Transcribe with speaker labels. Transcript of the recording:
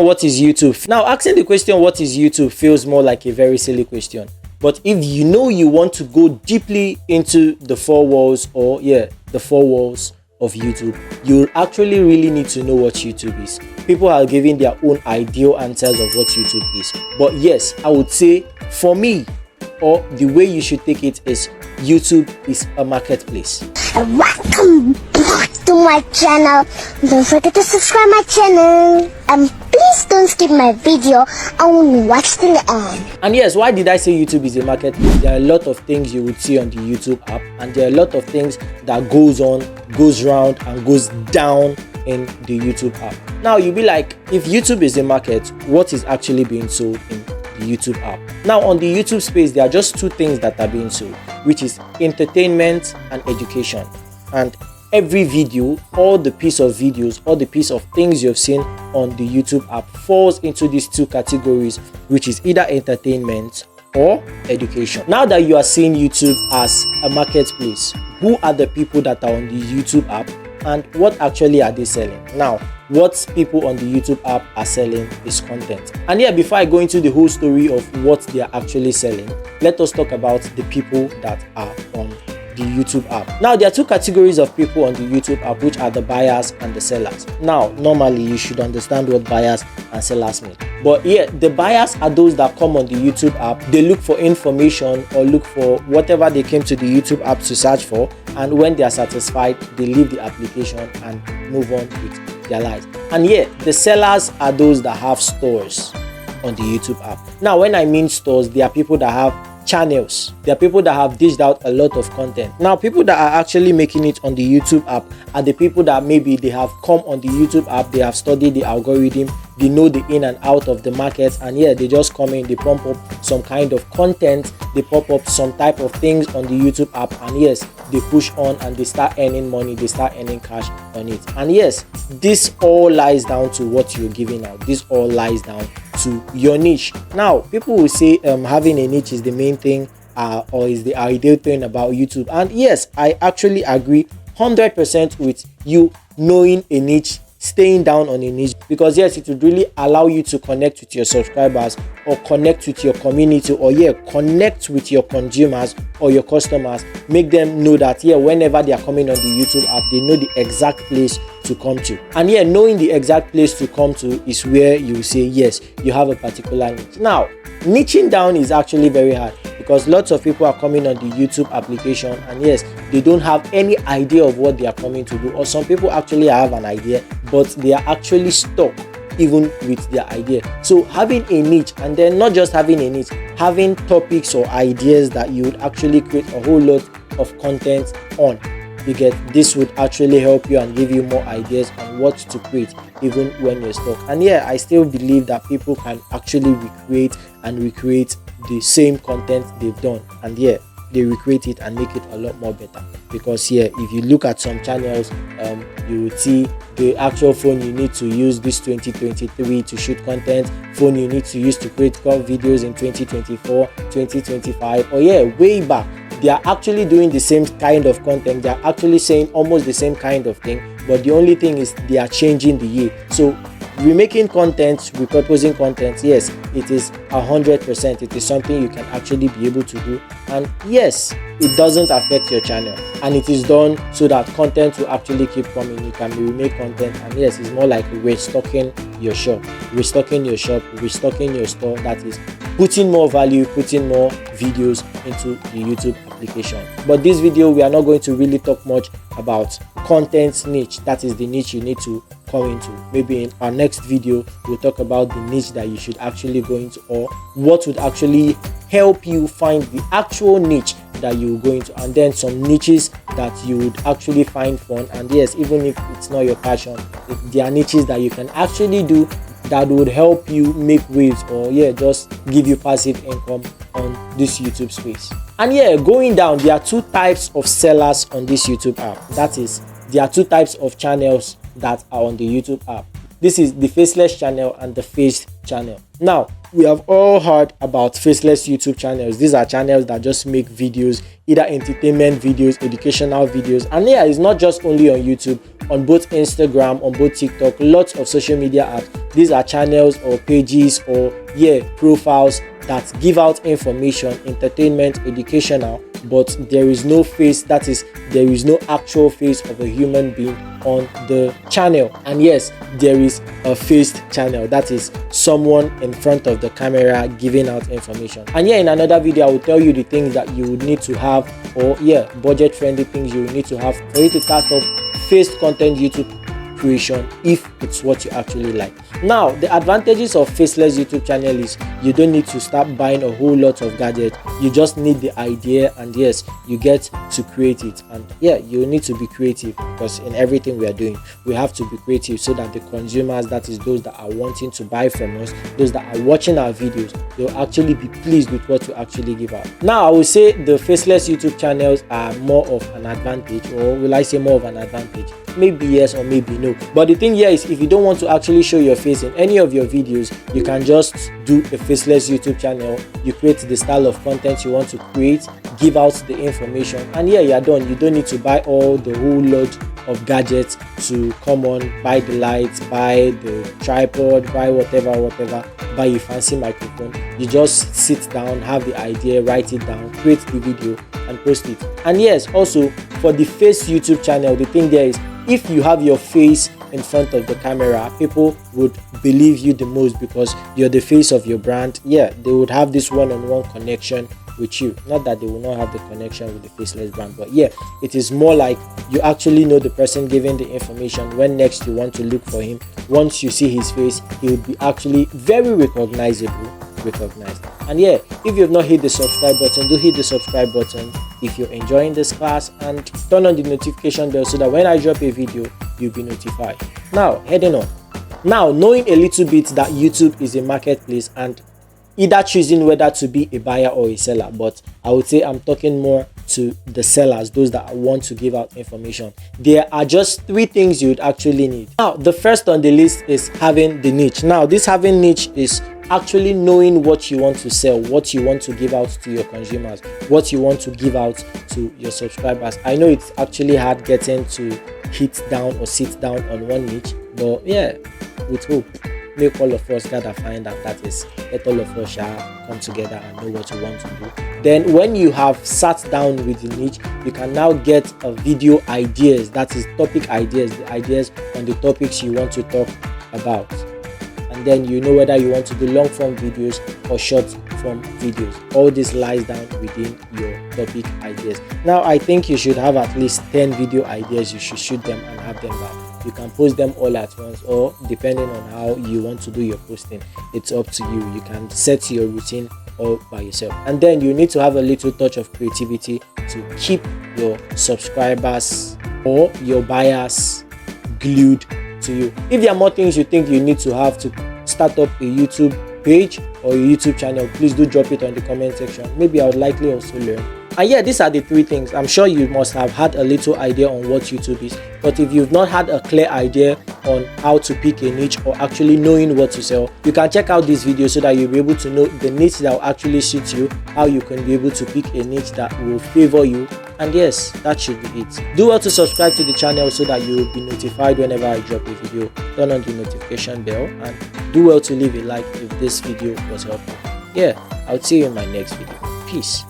Speaker 1: What is YouTube? Now, asking the question what is YouTube feels more like a very silly question. But if you know you want to go deeply into the four walls of YouTube, you actually really need to know what YouTube is. People are giving their own ideal answers of what YouTube is. But yes, I would say for me, or the way you should take it is YouTube is a marketplace.
Speaker 2: Welcome back to my channel. Don't forget to subscribe my channel. And please don't skip my video and watch till the end.
Speaker 1: And yes, why did I say YouTube is a marketplace? There are a lot of things you would see on the YouTube app, and there are a lot of things that goes round and goes down in the YouTube app. Now you'll be like, if YouTube is a market, what is actually being sold in the YouTube app? Now on the YouTube space, there are just two things that are being sold, which is entertainment and education. And every video, all the piece of videos, all the piece of things you've seen on the YouTube app falls into these two categories, which is either entertainment or education. Now that you are seeing YouTube as a marketplace, who are the people that are on the YouTube app and what actually are they selling? Now, what people on the YouTube app are selling is content. And yeah, before I go into the whole story of what they are actually selling, let us talk about the people that are on the YouTube app. Now, there are two categories of people on the YouTube app, which are the buyers and the sellers. Now, normally you should understand what buyers and sellers mean. But yeah, the buyers are those that come on the YouTube app. They look for information or look for whatever they came to the YouTube app to search for. And when they are satisfied, they leave the application and move on with their lives. And yeah, the sellers are those that have stores on the YouTube app. Now, when I mean stores, there are people that have channels. There are people that have dished out a lot of content. Now, people that are actually making it on the YouTube app are the people that maybe they have come on the YouTube app, they have studied the algorithm, they know the in and out of the market, and yeah, they just come in, they pump up some kind of content, they pop up some type of things on the YouTube app, and yes, they push on and they start earning money, they start earning cash on it. And yes, this all lies down to what you're giving out. This all lies down to your niche. Now, people will say having a niche is the main thing or is the ideal thing about YouTube. And yes, I actually agree 100% with you knowing a niche, staying down on a niche, because yes, it would really allow you to connect with your subscribers or connect with your community, or yeah, connect with your consumers or your customers, make them know that yeah, whenever they are coming on the YouTube app, they know the exact place to come to. And yeah, knowing the exact place to come to is where you say yes, you have a particular niche. Now, niching down is actually very hard, because lots of people are coming on the YouTube application and yes, they don't have any idea of what they are coming to do, or some people actually have an idea but they are actually stuck even with their idea. So having a niche, and then not just having a niche, having topics or ideas that you would actually create a whole lot of content on, you get, this would actually help you and give you more ideas on what to create even when you're stuck. And yeah, I still believe that people can actually recreate the same content they've done, and yeah, they recreate it and make it a lot more better. Because yeah, if you look at some channels, you will see the actual phone you need to use this 2023 to shoot content, phone you need to use to create videos in 2024, 2025, or yeah, way back. They are actually doing the same kind of content. They are actually saying almost the same kind of thing, but the only thing is they are changing the year. So remaking content, repurposing content, yes, it is 100%. It is something you can actually be able to do, and yes, it doesn't affect your channel, and it is done so that content will actually keep coming. You can remake content, and yes, it's more like restocking your shop, restocking your store. That is putting more value, putting more videos into the YouTube application. But this video, we are not going to really talk much about content niche. That is the niche you need to come into. Maybe in our next video, we'll talk about the niche that you should actually go into, or what would actually help you find the actual niche that you go into, and then some niches that you would actually find fun. And yes, even if it's not your passion, there are niches that you can actually do that would help you make waves, or yeah, just give you passive income on this YouTube space. And yeah, going down, there are two types of sellers on this YouTube app. That is, there are two types of channels that are on the YouTube app. This is the faceless channel and the faced channel. Now, we have all heard about faceless YouTube channels. These are channels that just make videos, either entertainment videos, educational videos. And yeah, it's not just only on YouTube, on both Instagram, on both TikTok, lots of social media apps. These are channels or pages or profiles that give out information, entertainment, educational, but there is no face, that is, there is no actual face of a human being on the channel. And yes, there is a faced channel, that is someone in front of the camera giving out information. And in another video I will tell you the things that you would need to have, or budget friendly things you will need to have for you to start up faced content YouTube creation if it's what you actually like. Now, the advantages of faceless YouTube channel is you don't need to start buying a whole lot of gadgets. You just need the idea, and yes, you get to create it. And you need to be creative, because in everything we are doing, we have to be creative so that the consumers, that is those that are wanting to buy from us, those that are watching our videos, they'll actually be pleased with what we actually give out. Now, I will say the faceless YouTube channels are more of an advantage, or will I say more of an advantage? Maybe yes or maybe no. But the thing here is, if you don't want to actually show your face in any of your videos, you can just do a faceless YouTube channel. You create the style of content you want to create, give out the information, and you're done. You don't need to buy all the whole load of gadgets to come on, buy the lights, buy the tripod, buy whatever, buy a fancy microphone. You just sit down, have the idea, write it down, create the video and post it. And yes, also for the face YouTube channel, the thing there is, if you have your face in front of the camera, people would believe you the most because you're the face of your brand. They would have this one-on-one connection with you. Not that they will not have the connection with the faceless brand, but it is more like you actually know the person giving the information. When next you want to look for him, once you see his face, he would be actually very recognized. And if you have not hit the subscribe button, do hit the subscribe button if you're enjoying this class, and turn on the notification bell so that when I drop a video, you'll be notified. Now, heading on. Now, knowing a little bit that YouTube is a marketplace, and either choosing whether to be a buyer or a seller, but I would say I'm talking more to the sellers, those that want to give out information. There are just 3 things you would actually need. Now, the first on the list is having the niche. Now, this having niche is actually knowing what you want to sell, what you want to give out to your consumers, what you want to give out to your subscribers. I know it's actually hard getting to hit down or sit down on one niche, but with hope, make all of us gotta find out, that is, let all of us come together and know what we want to do. Then when you have sat down with the niche, you can now get a video ideas, that is topic ideas, the ideas on the topics you want to talk about. And then you know whether you want to do long form videos or short form videos. All this lies down within your topic ideas. Now, I think you should have at least 10 video ideas. You should shoot them and have them back. You can post them all at once, or depending on how you want to do your posting, it's up to you. You can set your routine all by yourself. And then you need to have a little touch of creativity to keep your subscribers or your buyers glued to you. If there are more things you think you need to have to start up a YouTube page or a YouTube channel, please do drop it on the comment section. Maybe I would likely also learn. And these are the 3 things. I'm sure you must have had a little idea on what YouTube is, but if you've not had a clear idea on how to pick a niche or actually knowing what to sell, you can check out this video so that you'll be able to know the niche that will actually suit you, how you can be able to pick a niche that will favor you. And yes, that should be it. Do well to subscribe to the channel so that you will be notified whenever I drop a video. Turn on the notification bell, and do well to leave a like if this video was helpful. I'll see you in my next video. Peace.